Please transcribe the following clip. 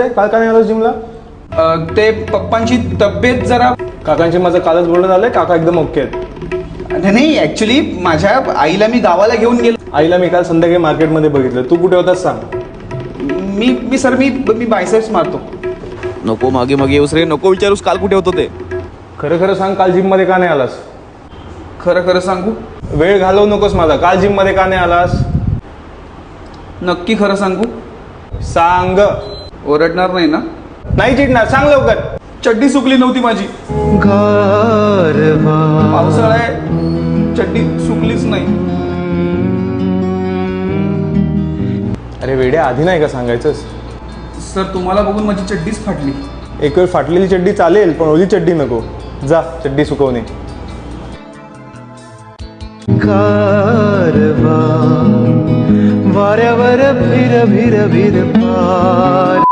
काल का नाही आलास जिमला? ते पप्पांची तब्येत जरा. काकांची माझं कालच बोलणं झालंय, काका एकदम ओके आहेत. नाही ऍक्च्युली माझ्या आईला मी गावाला घेऊन गेलो. आईला मी काल संध्याकाळी मार्केटमध्ये बघितलं. तू कुठे होतास सांग? मी बायसेप्स मारतो. नको मागे मागे येऊस रे, नको विचारूस काल कुठे होतो ते. खरं खरं सांग, काल जिममध्ये का नाही आलास? खरं खरं सांगू? वेळ घालवू नकोस माझा. काल जिममध्ये का नाही आलास? नक्की खरं सांगू? सांग. ओरडणार नाही ना? नाही चिडणार, सांग लवकर. चड्डी सुकली नव्हती माझी. पावसाळा आहे, चड्डी सुकलीच नाही. अरे वेड्या, आधी नाही का सांगायचंस? सर तुम्हाला बघून माझी चड्डीच फाटली. एक वेळ फाटलेली चड्डी चालेल, पण ओली चड्डी नको. जा चड्डी सुकवणे. वाऱ्यावर भिर भिर भिर पार.